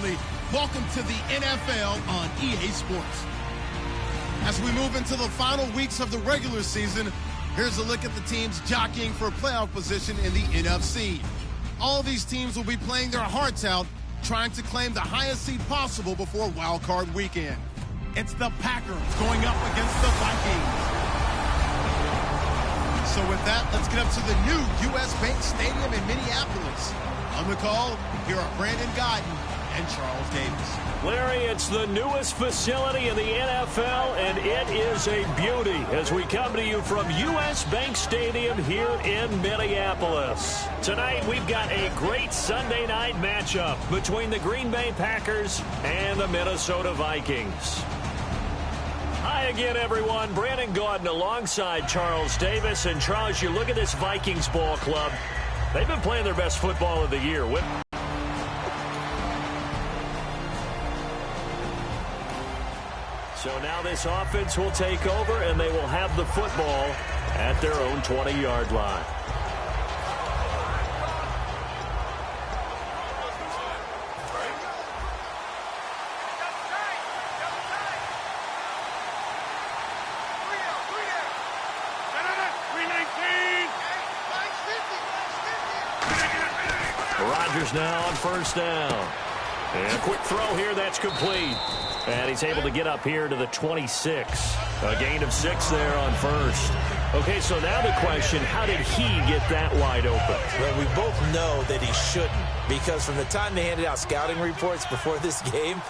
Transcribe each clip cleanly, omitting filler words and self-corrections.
family. Welcome to the NFL on EA Sports. As we move into the final weeks of the regular season, here's a look at the teams jockeying for playoff position in the NFC. All these teams will be playing their hearts out, trying to claim the highest seed possible before Wild Card Weekend. It's the Packers going up against the Vikings. So with that, let's get up to the new U.S. Bank Stadium in Minneapolis. On the call, here are Brandon Guyton and Charles Davis. Larry, it's the newest facility in the NFL, and it is a beauty as we come to you from U.S. Bank Stadium here in Minneapolis. Tonight, we've got a great Sunday night matchup between the Green Bay Packers and the Minnesota Vikings. Hi again, everyone. Brandon Guyton alongside Charles Davis. And Charles, you look at this Vikings ball club. They've been playing their best football of the year. So now this offense will take over, and they will have the football at their own 20-yard line. Rodgers now on first down. And a quick throw here, that's complete. And he's able to get up here to the 26. A gain of 6 there on first. Okay, so now the question, how did he get that wide open? Well, we both know that he shouldn't, because from the time they handed out scouting reports before this game,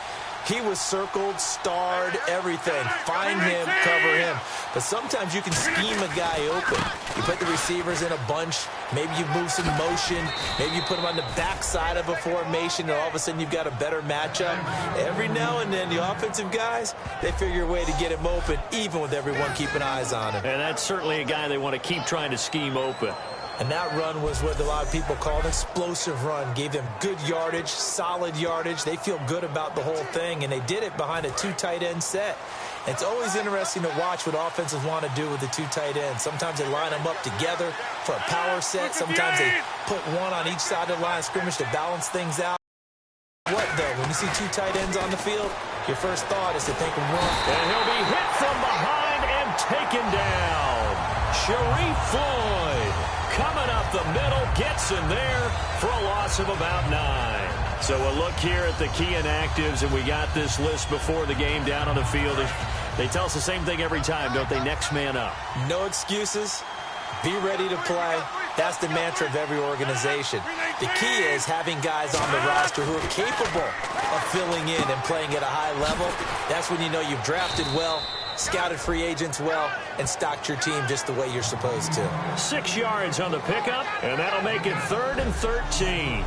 he was circled, starred, everything. Find him, cover him. But sometimes you can scheme a guy open. You put the receivers in a bunch. Maybe you move some motion. Maybe you put them on the backside of a formation, and all of a sudden you've got a better matchup. Every now and then, the offensive guys, they figure a way to get him open, even with everyone keeping eyes on him. And that's certainly a guy they want to keep trying to scheme open. And that run was what a lot of people call an explosive run. Gave them good yardage, solid yardage. They feel good about the whole thing, and they did it behind a 2 tight end set. And it's always interesting to watch what offenses want to do with the 2 tight ends. Sometimes they line them up together for a power set. Sometimes they put one on each side of the line of scrimmage to balance things out. What, though? When you see 2 tight ends on the field, your first thought is to think of one. And he'll be hit from behind and taken down. Sharif Floyd coming up the middle, gets in there for a loss of about 9. So a look here at the key inactives, and we got this list before the game down on the field. They tell us the same thing every time, don't they? Next man up. No excuses. Be ready to play. That's the mantra of every organization. The key is having guys on the roster who are capable of filling in and playing at a high level. That's when you know you've drafted well, scouted free agents well, and stocked your team just the way you're supposed to. 6 yards on the pickup, and that'll make it 3rd and 13.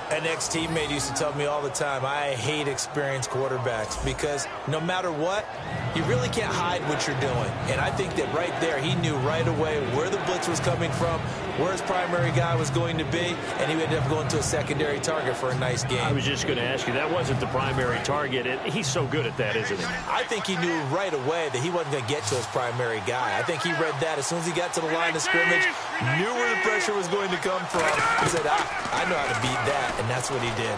An ex-teammate used to tell me all the time, I hate experienced quarterbacks because no matter what, you really can't hide what you're doing. And I think that right there, he knew right away where the blitz was coming from, where his primary guy was going to be, and he ended up going to a secondary target for a nice game. I was just going to ask you, that wasn't the primary target. He's so good at that, isn't he? I think he knew right away that he wasn't going to get to his primary guy. I think he read that as soon as he got to the line of scrimmage, knew where the pressure was going to come from. He said, I know how to beat that. And that's what he did.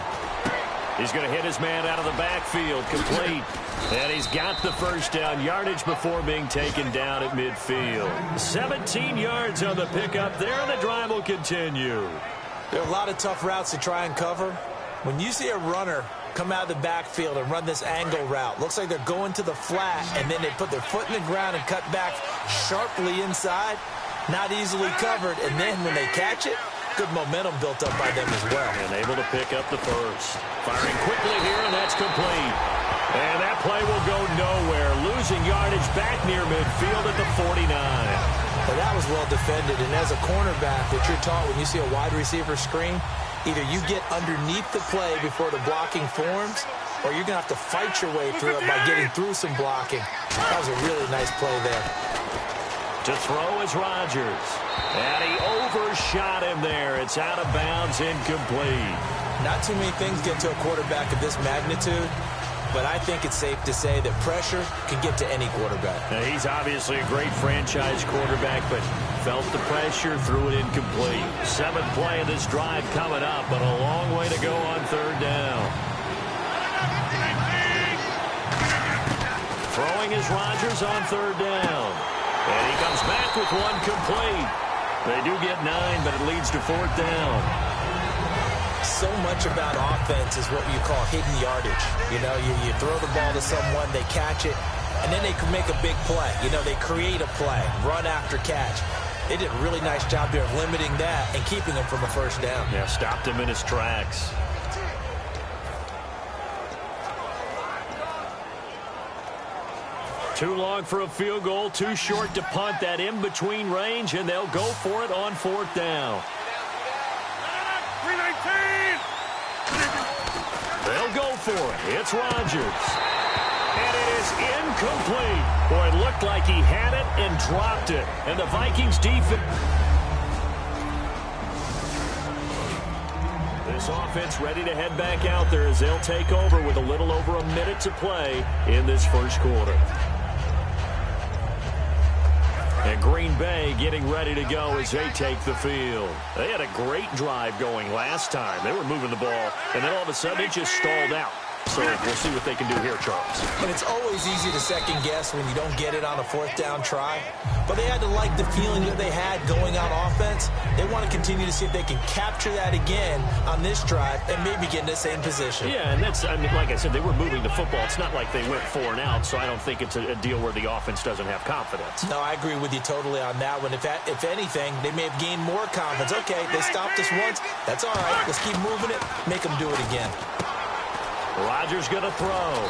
He's going to hit his man out of the backfield, complete. And he's got the first down yardage before being taken down at midfield. 17 yards on the pickup there, and the drive will continue. There are a lot of tough routes to try and cover. When you see a runner come out of the backfield and run this angle route, looks like they're going to the flat, and then they put their foot in the ground and cut back sharply inside, not easily covered, and then when they catch it, good momentum built up by them as well. And able to pick up the first. Firing quickly here, and that's complete. And that play will go nowhere. Losing yardage back near midfield at the 49. Well, that was well defended. And as a cornerback, what you're taught when you see a wide receiver screen, either you get underneath the play before the blocking forms, or you're going to have to fight your way through it by getting through some blocking. That was a really nice play there. To throw is Rodgers. And he overshot him there. It's out of bounds, incomplete. Not too many things get to a quarterback of this magnitude, but I think it's safe to say that pressure can get to any quarterback. Now, he's obviously a great franchise quarterback, but felt the pressure, threw it incomplete. 7th play of this drive coming up, but a long way to go on 3rd down. Rodgers on third down. And he comes back with one complete. They do get 9, but it leads to fourth down. So much about offense is what you call hidden yardage. You know, you throw the ball to someone, they catch it, and then they can make a big play. You know, they create a play, run after catch. They did a really nice job there of limiting that and keeping him from a first down. Yeah, stopped him in his tracks. Too long for a field goal, too short to punt. That in-between range, and they'll go for it on fourth down. They'll go for it. It's Rodgers. And it is incomplete. Boy, it looked like he had it and dropped it. And the Vikings defense. This offense ready to head back out there as they'll take over with a little over a minute to play in this first quarter. And Green Bay getting ready to go as they take the field. They had a great drive going last time. They were moving the ball, and then all of a sudden it just stalled out. So we'll see what they can do here, Charles. And it's always easy to second guess when you don't get it on a fourth down try. But they had to like the feeling that they had going on offense. They want to continue to see if they can capture that again on this drive and maybe get in the same position. Yeah, and that's, I mean, like I said, they were moving the football. It's not like they went 4 and out, so I don't think it's a deal where the offense doesn't have confidence. No, I agree with you totally on that one. If anything, they may have gained more confidence. Okay, they stopped us once. That's all right. Let's keep moving it. Make them do it again. Rodgers going to throw.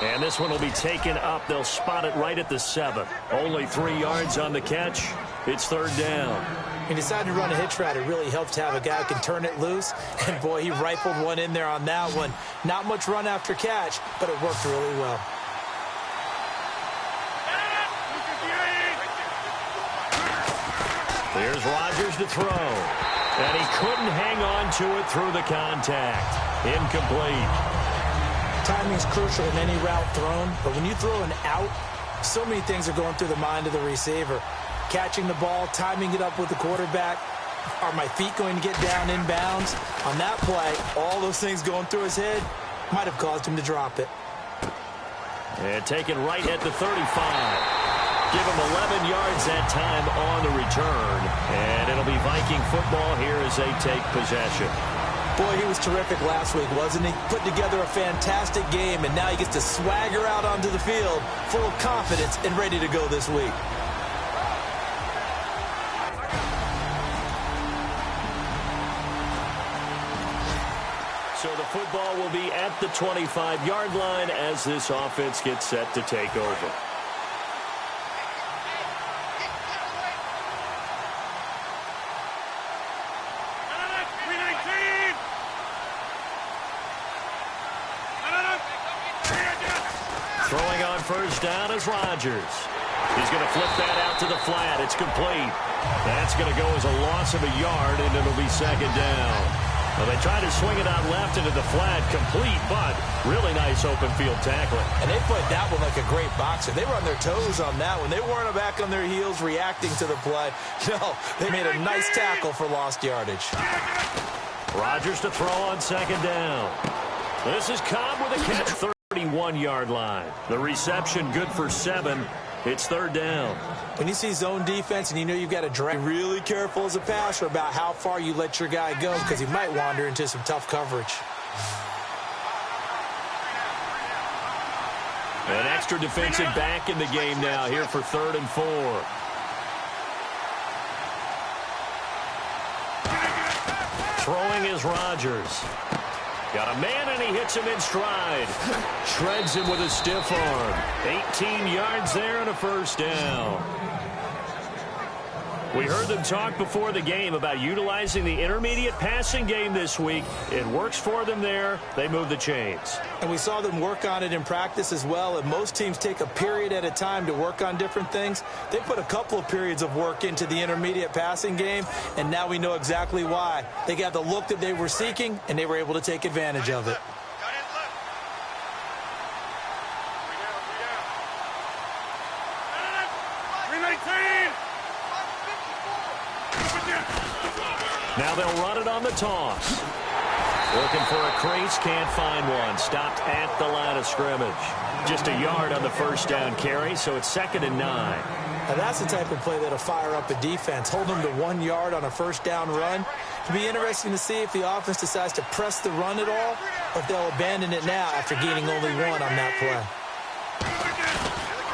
And this one will be taken up. They'll spot it right at the 7. Only 3 yards on the catch. It's third down. He decided to run a hitch route. It really helps to have a guy who can turn it loose. And, boy, he rifled one in there on that one. Not much run after catch, but it worked really well. Here's Rodgers to throw. And he couldn't hang on to it through the contact. Incomplete. Timing's crucial in any route thrown, but when you throw an out, so many things are going through the mind of the receiver. Catching the ball, timing it up with the quarterback. Are my feet going to get down inbounds? On that play, all those things going through his head might have caused him to drop it. And taken right at the 35. Give him 11 yards that time on the return. And it'll be Viking football here as they take possession. Boy, he was terrific last week, wasn't he? Put together a fantastic game, and now he gets to swagger out onto the field full of confidence and ready to go this week. So the football will be at the 25-yard line as this offense gets set to take over. Throwing on first down is Rodgers. He's going to flip that out to the flat. It's complete. That's going to go as a loss of a yard, and it'll be second down. Well, they tried to swing it out left into the flat, complete, but really nice open field tackling. And they played that one like a great boxer. They were on their toes on that one. They weren't back on their heels reacting to the play. No, they made a nice tackle for lost yardage. Rodgers to throw on second down. This is Cobb with a catch, 31-yard line. The reception good for 7. It's third down. When you see zone defense and you know you've got to be really careful as a passer about how far you let your guy go because he might wander into some tough coverage. An extra defensive back in the game now here for 3rd and 4. Throwing is Rodgers. Got a man, and he hits him in stride. Shreds him with a stiff arm. 18 yards there and a first down. We heard them talk before the game about utilizing the intermediate passing game this week. It works for them there. They move the chains. And we saw them work on it in practice as well. And most teams take a period at a time to work on different things. They put a couple of periods of work into the intermediate passing game, and now we know exactly why. They got the look that they were seeking, and they were able to take advantage of it. Now they'll run it on the toss. Looking for a crease, can't find one. Stopped at the line of scrimmage. Just a yard on the first down carry, so it's 2nd and 9. Now that's the type of play that'll fire up a defense. Hold them to 1 yard on a first down run. It'll be interesting to see if the offense decides to press the run at all, or if they'll abandon it now after gaining only 1 on that play.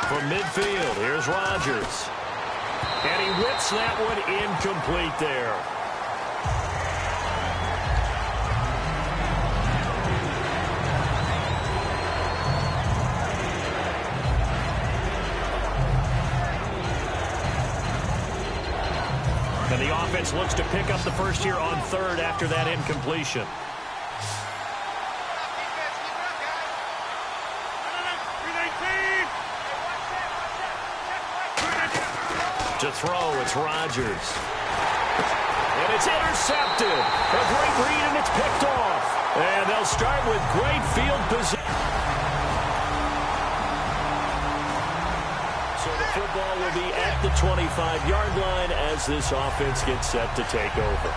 From midfield, here's Rodgers. And he whips that one incomplete there. And the offense looks to pick up the first here on 3rd after that incompletion. To throw, it's Rodgers. And it's intercepted. A great read, and it's picked off. And they'll start with great field position. So the football will be at the 25-yard line as this offense gets set to take over.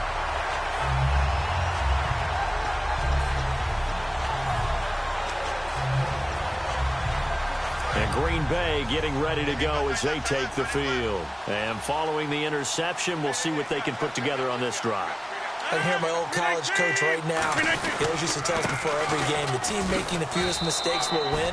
And Green Bay getting ready to go as they take the field. And following the interception, we'll see what they can put together on this drive. I can hear my old college coach right now. He always used to tell us before every game, the team making the fewest mistakes will win.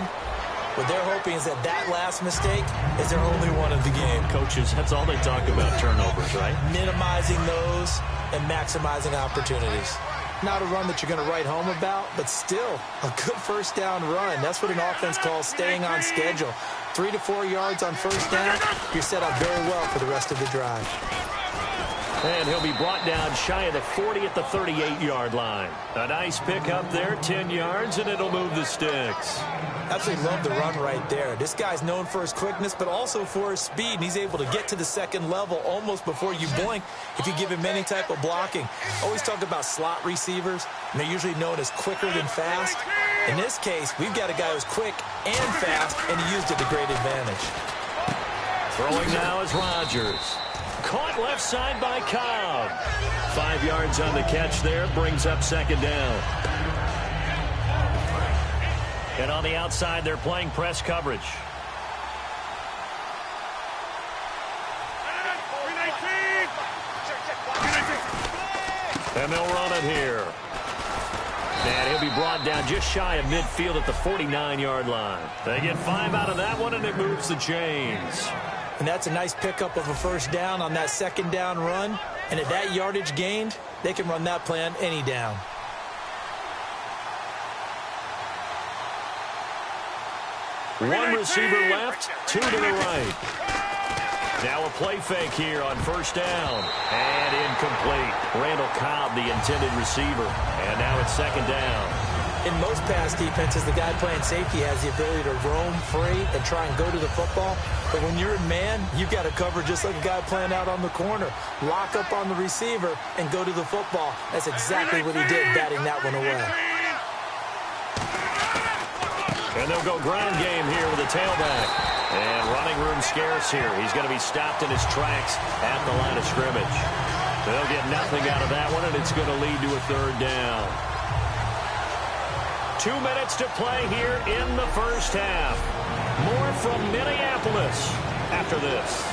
What they're hoping is that last mistake is their only one of the game. Coaches, that's all they talk about, turnovers, right? Minimizing those and maximizing opportunities. Not a run that you're going to write home about, but still a good first down run. That's what an offense calls staying on schedule. 3 to 4 yards on first down, you're set up very well for the rest of the drive. And he'll be brought down shy of the 40 at the 38-yard line. A nice pick up there, 10 yards, and it'll move the sticks. Absolutely love the run right there. This guy's known for his quickness, but also for his speed, and he's able to get to the second level almost before you blink if you give him any type of blocking. Always talk about slot receivers, and they're usually known as quicker than fast. In this case, we've got a guy who's quick and fast, and he used it to great advantage. Throwing now is Rodgers. Caught left side by Cobb. 5 yards on the catch there, brings up 2nd down. And on the outside, they're playing press coverage. And they'll run it here. And he'll be brought down just shy of midfield at the 49-yard line. They get 5 out of that one, and it moves the chains. And that's a nice pickup of a first down on that 2nd down run. And at that yardage gained, they can run that play on any down. One receiver left, 2 to the right. Now a play fake here on first down. And incomplete. Randall Cobb, the intended receiver. And now it's 2nd down. In most pass defenses, the guy playing safety has the ability to roam free and try and go to the football. But when you're in man, you've got to cover just like a guy playing out on the corner. Lock up on the receiver and go to the football. That's exactly what he did, batting that one away. And they'll go ground game here with a tailback. And running room scarce here. He's going to be stopped in his tracks at the line of scrimmage. They'll get nothing out of that one, and it's going to lead to a 3rd down. 2 minutes to play here in the first half. More from Minneapolis after this.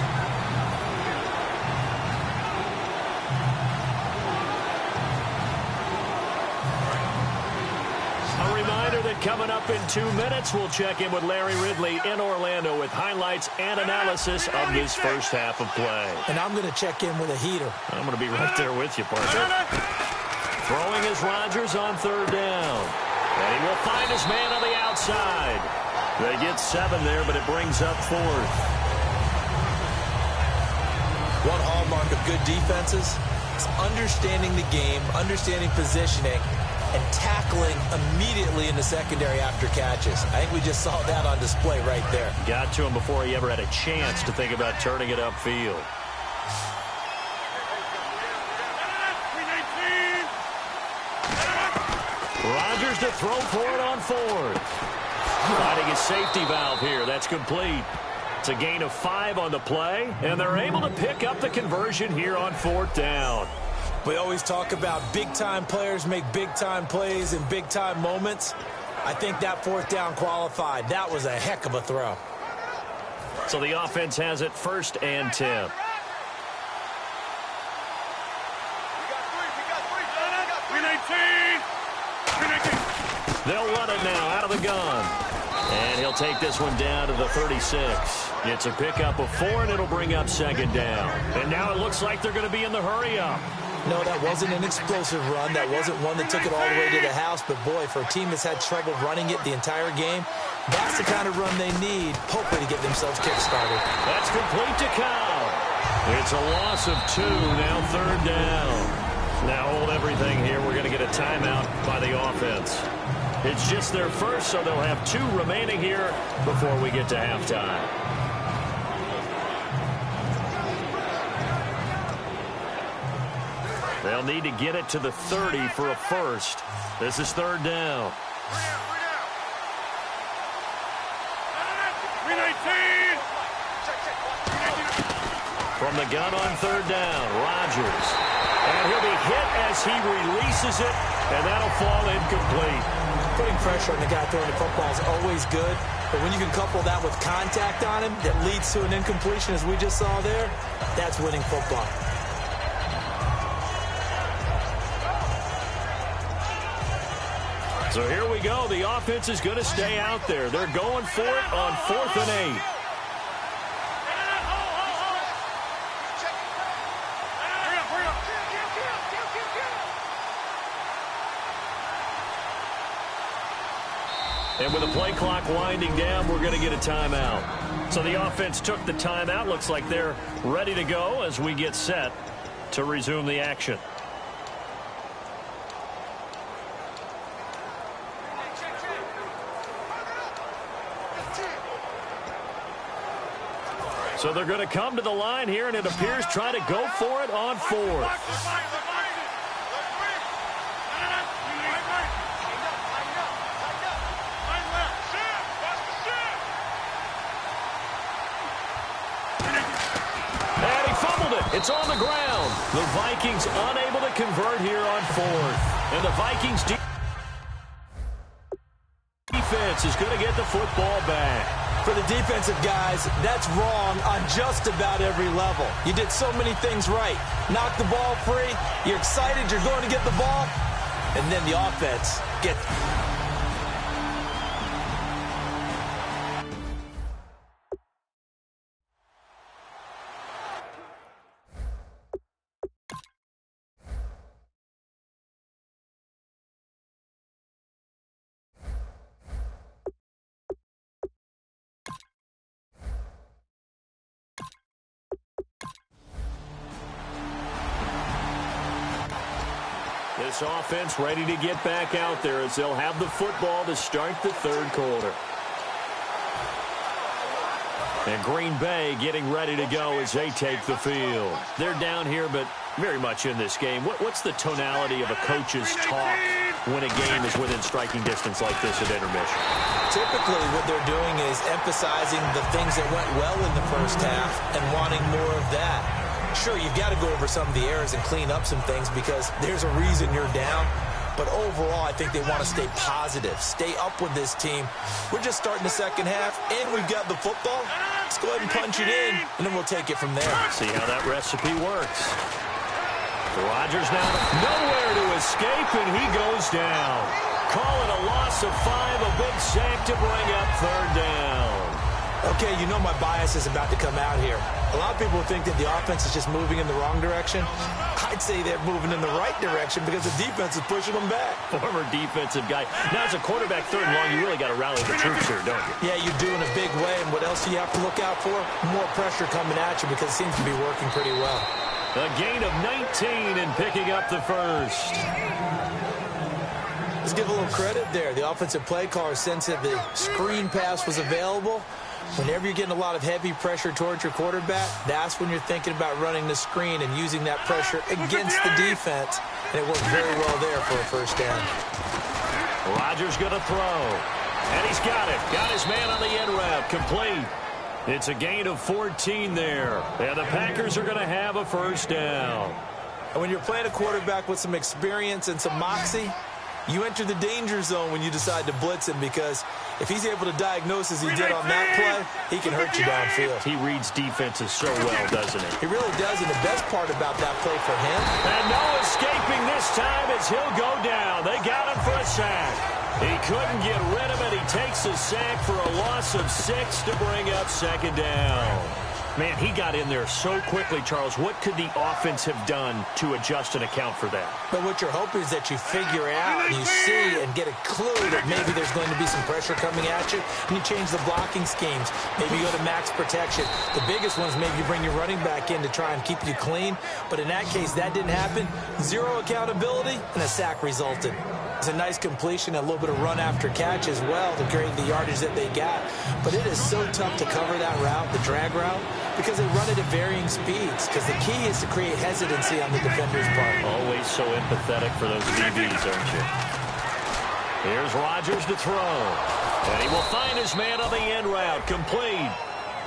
A reminder that coming up in 2 minutes, we'll check in with Larry Ridley in Orlando with highlights and analysis of this first half of play. And I'm going to check in with a heater. I'm going to be right there with you, partner. Throwing is Rodgers on 3rd down. And he will find his man on the outside. They get 7 there, but it brings up 4th. One hallmark of good defenses is understanding the game, understanding positioning, and tackling immediately in the secondary after catches. I think we just saw that on display right there. Got to him before he ever had a chance to think about turning it upfield. Rodgers to throw for it on 4th. Finding his safety valve here. That's complete. It's a gain of 5 on the play, and they're able to pick up the conversion here on 4th down. We always talk about big-time players make big-time plays in big-time moments. I think that fourth down qualified. That was a heck of a throw. So the offense has it 1st and 10. They'll run it now out of the gun. And he'll take this one down to the 36. It's a pickup of 4, and it'll bring up 2nd down. And now it looks like they're going to be in the hurry-up. No, that wasn't an explosive run. That wasn't one that took it all the way to the house. But, boy, for a team that's had trouble running it the entire game, that's the kind of run they need, hopefully to get themselves kick-started. That's complete to Cobb. It's a loss of 2, now 3rd down. Now hold everything here. We're going to get a timeout by the offense. It's just their first, so they'll have 2 remaining here before we get to halftime. They'll need to get it to the 30 for a first. This is 3rd down. From the gun on 3rd down, Rodgers. And he'll be hit as he releases it, and that'll fall incomplete. Putting pressure on the guy throwing the football is always good, but when you can couple that with contact on him that leads to an incompletion, as we just saw there, that's winning football. So here we go. The offense is going to stay out there. They're going for it on 4th and 8. And with the play clock winding down, we're going to get a timeout. So the offense took the timeout. Looks like they're ready to go as we get set to resume the action. So they're going to come to the line here, and it appears try to go for it on 4th. It's on the ground. The Vikings unable to convert here on 4th. And the Vikings defense is going to get the football back. For the defensive guys, that's wrong on just about every level. You did so many things right. Knock the ball free. You're excited you're going to get the ball. And then the offense gets... This offense ready to get back out there as they'll have the football to start the 3rd quarter. And Green Bay getting ready to go as they take the field. They're down here, but very much in this game. What's the tonality of a coach's talk when a game is within striking distance like this at intermission? Typically, what they're doing is emphasizing the things that went well in the first half and wanting more of that. Sure, you've got to go over some of the errors and clean up some things because there's a reason you're down. But overall, I think they want to stay positive, stay up with this team. We're just starting the second half, and we've got the football. Let's go ahead and punch it in, and then we'll take it from there. See how that recipe works. Rodgers now nowhere to escape, and he goes down. Call it a loss of 5, a big sack to bring up 3rd down. Okay, you know my bias is about to come out here. A lot of people think that the offense is just moving in the wrong direction. I'd say they're moving in the right direction because the defense is pushing them back. Former defensive guy. Now, as a quarterback 3rd and long, you really got to rally the troops here, don't you? Yeah, you do in a big way. And what else do you have to look out for? More pressure coming at you because it seems to be working pretty well. A gain of 19 and picking up the first. Let's give a little credit there. The offensive play caller sensed that the screen pass was available. Whenever you're getting a lot of heavy pressure towards your quarterback, that's when you're thinking about running the screen and using that pressure against the defense. And it worked very well there for a first down. Rodgers going to throw. And he's got it. Got his man on the end route. Complete. It's a gain of 14 there. And the Packers are going to have a first down. And when you're playing a quarterback with some experience and some moxie, you enter the danger zone when you decide to blitz him, because if he's able to diagnose as he did on that play, he can hurt you downfield. He reads defenses so well, doesn't he? He really does, and the best part about that play for him. And no escaping this time as he'll go down. They got him for a sack. He couldn't get rid of it. He takes a sack for a loss of 6 to bring up second down. Man, he got in there so quickly, Charles. What could the offense have done to adjust and account for that? But what you're hoping is that you figure out and you see and get a clue that maybe there's going to be some pressure coming at you, and you change the blocking schemes. Maybe you go to max protection. The biggest one is maybe you bring your running back in to try and keep you clean. But in that case, that didn't happen. 0 accountability, and a sack resulted. It's a nice completion, a little bit of run after catch as well to create the yardage that they got. But it is so tough to cover that route, the drag route, because they run it at varying speeds. Because the key is to create hesitancy on the defender's part. Always so empathetic for those DBs, aren't you? Here's Rodgers to throw. And he will find his man on the end route. Complete.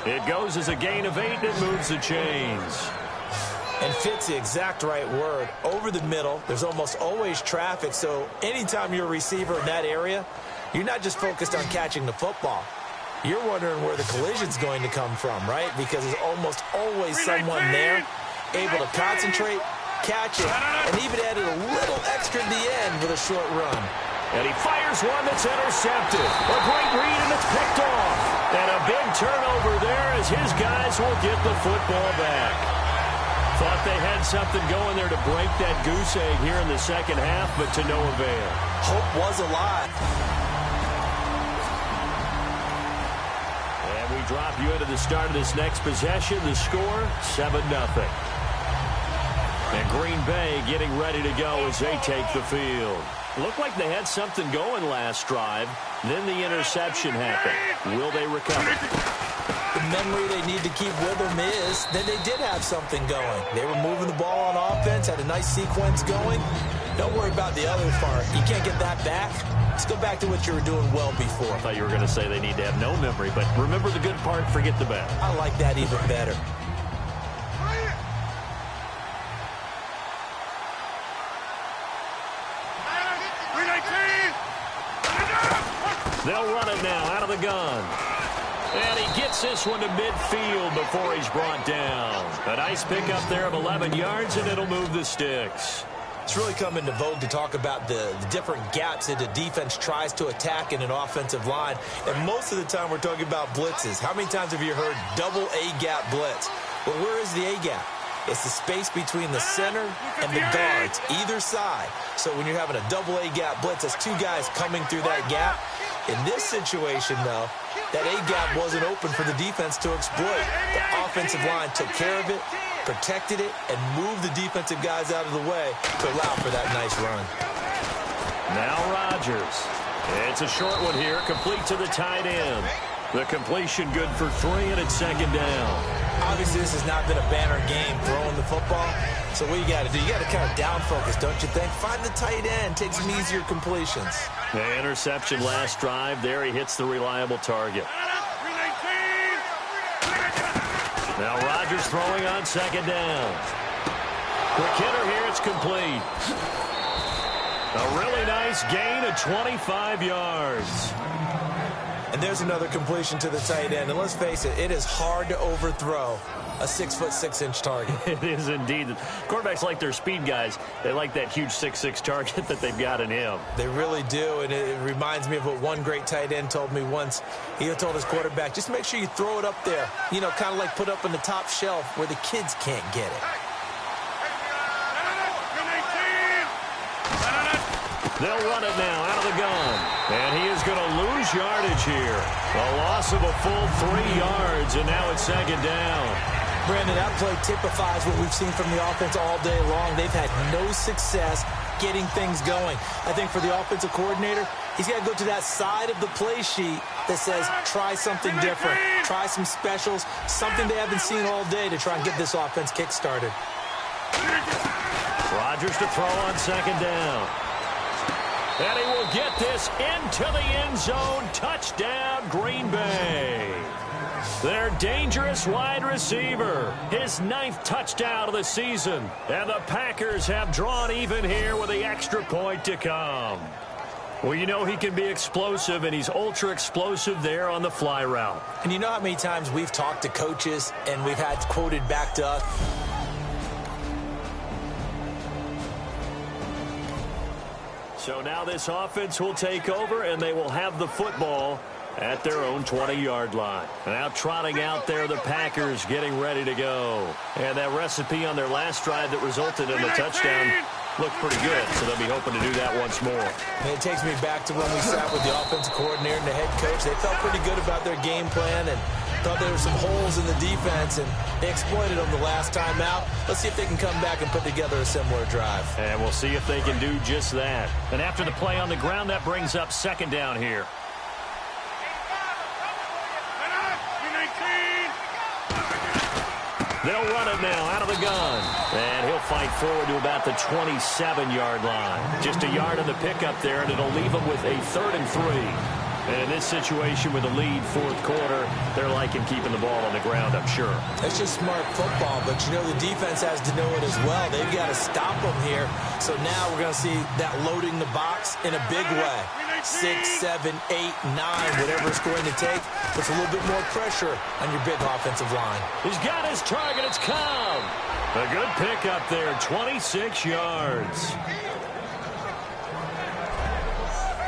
It goes as a gain of 8, and it moves the chains. And fits the exact right word. Over the middle, there's almost always traffic. So anytime you're a receiver in that area, you're not just focused on catching the football. You're wondering where the collision's going to come from, right? Because there's almost always someone there able to concentrate, catch it, and even added a little extra at the end with a short run. And he fires one that's intercepted. A great read, and it's picked off. And a big turnover there as his guys will get the football back. Thought they had something going there to break that goose egg here in the second half, but to no avail. Hope was alive. And we drop you into the start of this next possession. The score, 7-0. And Green Bay getting ready to go as they take the field. Looked like they had something going last drive. Then the interception happened. Will they recover? The memory they need to keep with them is that they did have something going. They were moving the ball on offense, had a nice sequence going. Don't worry about the other part. You can't get that back. Let's go back to what you were doing well before. I thought you were going to say they need to have no memory, but remember the good part, forget the bad. I like that even better. They'll run it now out of the gun. And he gets this one to midfield before he's brought down. A nice pickup there of 11 yards, and it'll move the sticks. It's really come into vogue to talk about the different gaps that a defense tries to attack in an offensive line. And most of the time we're talking about blitzes. How many times have you heard double A-gap blitz? Well, where is the A-gap? It's the space between the center and the guards, either side. So when you're having a double A-gap blitz, that's 2 guys coming through that gap. In this situation, though, that A-gap wasn't open for the defense to exploit. The offensive line took care of it, protected it, and moved the defensive guys out of the way to allow for that nice run. Now Rodgers. It's a short one here, complete to the tight end. The completion good for 3, and it's second down. Obviously, this has not been a banner game throwing the football. So what you got to do, you got to kind of down focus, don't you think? Find the tight end, take some easier completions. The interception last drive. There he hits the reliable target. Now Rodgers throwing on second down. Quick hitter here, it's complete. A really nice gain of 25 yards. And there's another completion to the tight end. And let's face it, it is hard to overthrow a 6'6" target. It is indeed. Quarterbacks like their speed guys. They like that huge 6'6" target that they've got in him. They really do, and it reminds me of what one great tight end told me once. He told his quarterback, just make sure you throw it up there. You know, kind of like put up in the top shelf where the kids can't get it. They'll run it now out of the gun. And he is going to lose yardage here. A loss of a full 3 yards, and now it's second down. Brandon, that play typifies what we've seen from the offense all day long. They've had no success getting things going. I think for the offensive coordinator, he's got to go to that side of the play sheet that says try something different, try some specials, something they haven't seen all day to try and get this offense kick-started. Rodgers to throw on second down. And he will get this into the end zone. Touchdown, Green Bay. Their dangerous wide receiver. His 9th touchdown of the season. And the Packers have drawn even here with the extra point to come. Well, you know he can be explosive, and he's ultra-explosive there on the fly route. And you know how many times we've talked to coaches and we've had quoted back to us. So now this offense will take over, and they will have the football at their own 20-yard line. And now trotting out there, the Packers getting ready to go. And that recipe on their last drive that resulted in a touchdown looked pretty good, so they'll be hoping to do that once more. And it takes me back to when we sat with the offensive coordinator and the head coach. They felt pretty good about their game plan and thought there were some holes in the defense, and they exploited them the last time out. Let's see if they can come back and put together a similar drive. And we'll see if they can do just that. And after the play on the ground, that brings up 2nd down here. They'll run it now out of the gun. And he'll fight forward to about the 27-yard line. Just a yard on the pickup there, and it'll leave him with a 3rd and 3. And in this situation with a lead 4th quarter, they're liking keeping the ball on the ground, I'm sure. That's just smart football, but you know the defense has to know it as well. They've got to stop them here. So now we're going to see that loading the box in a big way. 6, 7, 8, 9, whatever it's going to take. Puts a little bit more pressure on your big offensive line. He's got his target. It's come. A good pickup there, 26 yards.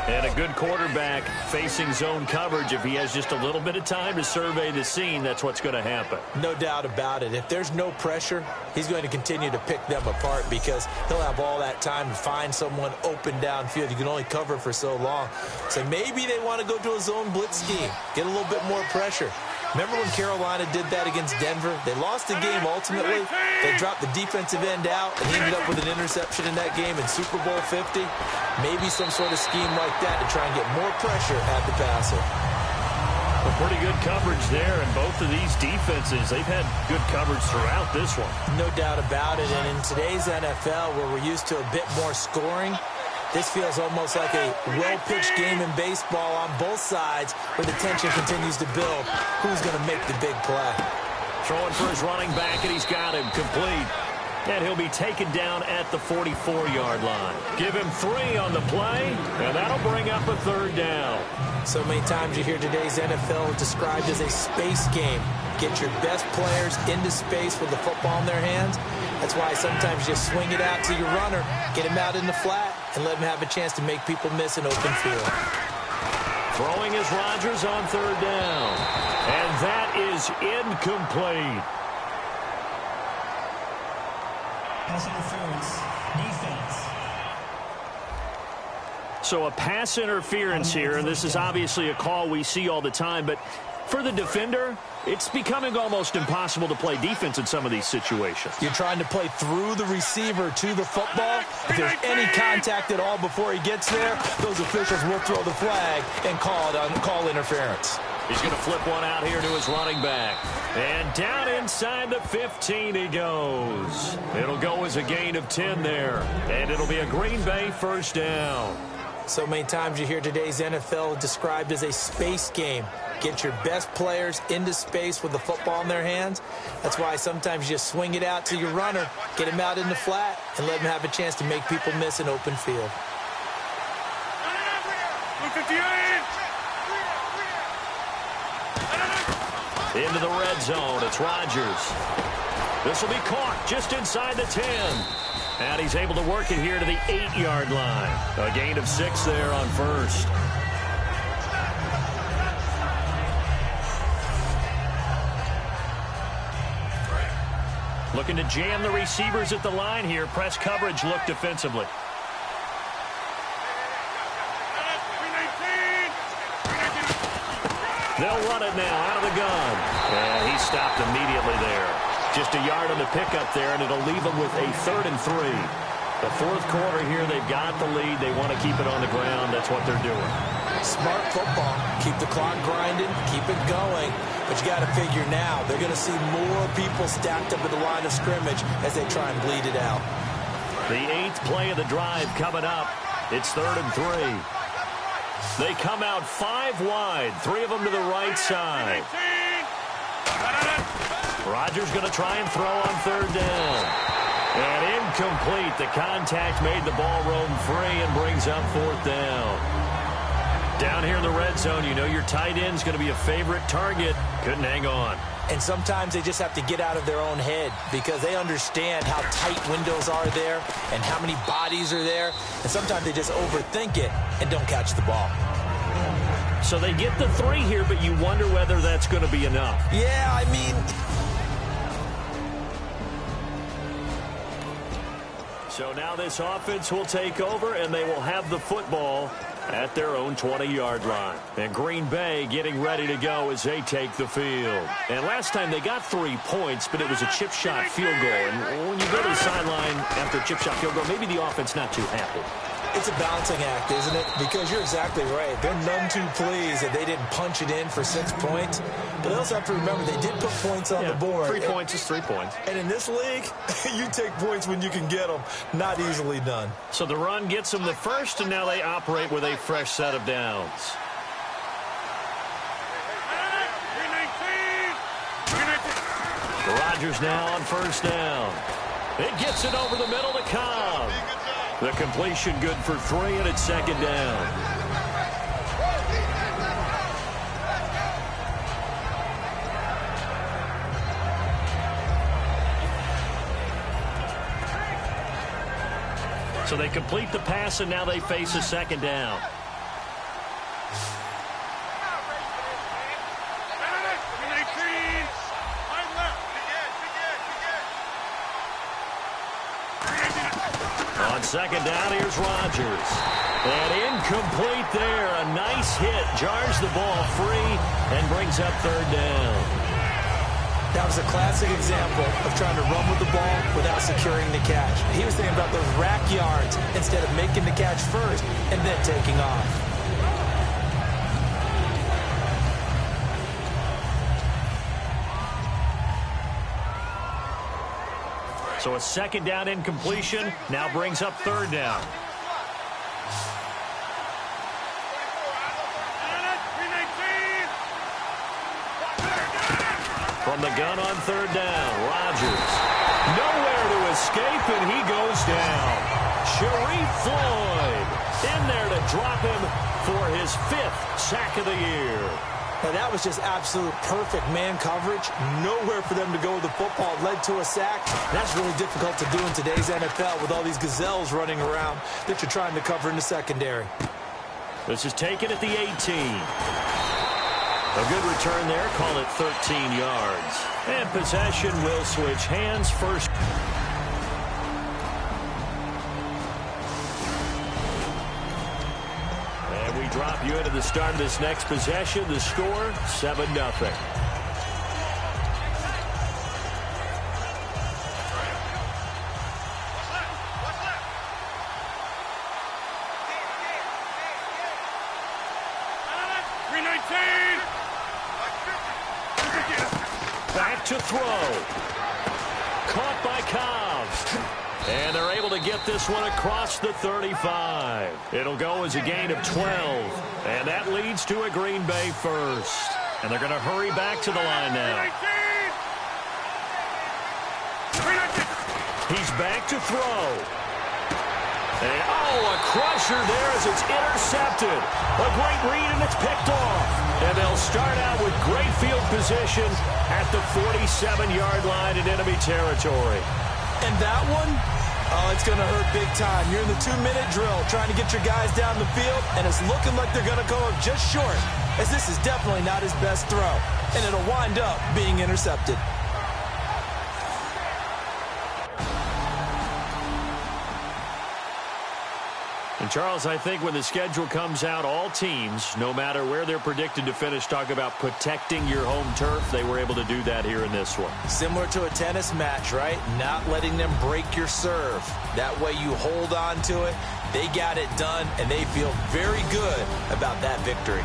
And a good quarterback facing zone coverage. If he has just a little bit of time to survey the scene, that's what's going to happen. No doubt about it. If there's no pressure, he's going to continue to pick them apart because he'll have all that time to find someone open downfield. You can only cover for so long. So maybe they want to go to a zone blitz scheme, get a little bit more pressure. Remember when Carolina did that against Denver? They lost the game ultimately. They dropped the defensive end out and ended up with an interception in that game in Super Bowl 50. Maybe some sort of scheme like that to try and get more pressure at the passer. Well, pretty good coverage there, and both of these defenses, they've had good coverage throughout this one. No doubt about it, and in today's NFL where we're used to a bit more scoring, this feels almost like a well-pitched game in baseball on both sides where the tension continues to build. Who's going to make the big play? Throwing for his running back, and he's got him complete. And he'll be taken down at the 44-yard line. Give him 3 on the play, and that'll bring up a 3rd down. So many times you hear today's NFL described as a space game. Get your best players into space with the football in their hands. That's why sometimes you swing it out to your runner, get him out in the flat, and let him have a chance to make people miss an open field. Throwing is Rodgers on 3rd down. And that is incomplete. Pass interference, defense. So a pass interference here, and this is obviously a call we see all the time, but for the defender, it's becoming almost impossible to play defense in some of these situations. You're trying to play through the receiver to the football. If there's any contact at all before he gets there, those officials will throw the flag and call interference. He's going to flip one out here to his running back. And down inside the 15 he goes. It'll go as a gain of 10 there. And it'll be a Green Bay 1st down. So many times you hear today's NFL described as a space game. Get your best players into space with the football in their hands. That's why sometimes you swing it out to your runner, get him out in the flat, and let him have a chance to make people miss an open field. Into the red zone, it's Rodgers. This will be caught just inside the 10. And he's able to work it here to the 8-yard line. A gain of 6 there on 1st. Looking to jam the receivers at the line here. Press coverage look defensively. They'll run it now out of the gun. And he stopped immediately there. Just a yard on the pickup there, and it'll leave them with a 3rd and 3. The 4th quarter here, they've got the lead. They want to keep it on the ground. That's what they're doing. Smart football. Keep the clock grinding. Keep it going. But you got to figure now, they're going to see more people stacked up at the line of scrimmage as they try and bleed it out. The 8th play of the drive coming up. It's 3rd and 3. They come out 5 wide, 3 of them to the right side. Rodgers going to try and throw on third down. And incomplete. The contact made the ball roam free and brings up fourth down. Down here in the red zone, you know your tight end's going to be a favorite target. Couldn't hang on. And sometimes they just have to get out of their own head because they understand how tight windows are there and how many bodies are there. And sometimes they just overthink it and don't catch the ball. So they get the 3 here, but you wonder whether that's going to be enough. Yeah, I mean... So now this offense will take over, and they will have the football at their own 20-yard line. And Green Bay getting ready to go as they take the field. And last time they got 3 points, but it was a chip shot field goal. And when you go to the sideline after a chip shot field goal, maybe the offense not too happy. It's a balancing act, isn't it? Because you're exactly right. They're none too pleased that they didn't punch it in for 6 points. But they also have to remember they did put points on the board. 3 points is 3 points. And in this league, you take points when you can get them. Not easily done. So the run gets them the first, and now they operate with a fresh set of downs. Rodgers now on first down. It gets it over the middle to Cobb. The completion good for 3, and it's second down. So they complete the pass, and now they face a second down. On second down, here's Rodgers. And incomplete there. A nice hit. Jars the ball free and brings up third down. That was a classic example of trying to run with the ball without securing the catch. He was thinking about those rack yards instead of making the catch first and then taking off. So a second down incompletion now brings up third down. From the gun on third down, Rodgers. Nowhere to escape, and he goes down. Sharif Floyd in there to drop him for his 5th sack of the year. And that was just absolute perfect man coverage. Nowhere for them to go with the football. It led to a sack. That's really difficult to do in today's NFL with all these gazelles running around that you're trying to cover in the secondary. This is taken at the 18. A good return there. Call it 13 yards. And possession will switch hands first. And we drop you into the start of this next possession. The score, 7-0. Back to throw. Caught by Cobb. And they're able to get this one across the 35. It'll go as a gain of 12. And that leads to a Green Bay first. And they're going to hurry back to the line now. He's back to throw. And, a crusher there as it's intercepted. A great read, and it's picked off. And they'll start out with great field position at the 47-yard line in enemy territory. And that one, it's going to hurt big time. You're in the 2-minute drill trying to get your guys down the field, and it's looking like they're going to go up just short, as this is definitely not his best throw, and it'll wind up being intercepted. And, Charles, I think when the schedule comes out, all teams, no matter where they're predicted to finish, talk about protecting your home turf. They were able to do that here in this one. Similar to a tennis match, right? Not letting them break your serve. That way you hold on to it. They got it done, and they feel very good about that victory.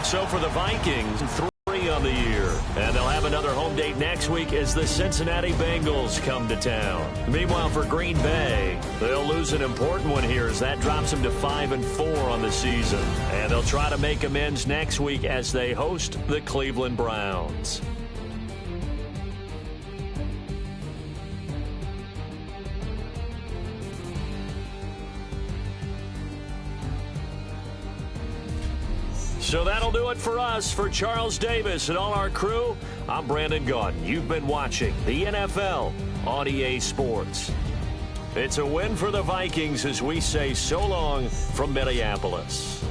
So for the Vikings, 3 3 on the year. And they'll have another home date next week as the Cincinnati Bengals come to town. Meanwhile, for Green Bay, they'll lose an important one here as that drops them to 5-4 on the season. And they'll try to make amends next week as they host the Cleveland Browns. So that'll do it for us. For Charles Davis and all our crew, I'm Brandon Gaudin. You've been watching the NFL on EA Sports. It's a win for the Vikings as we say so long from Minneapolis.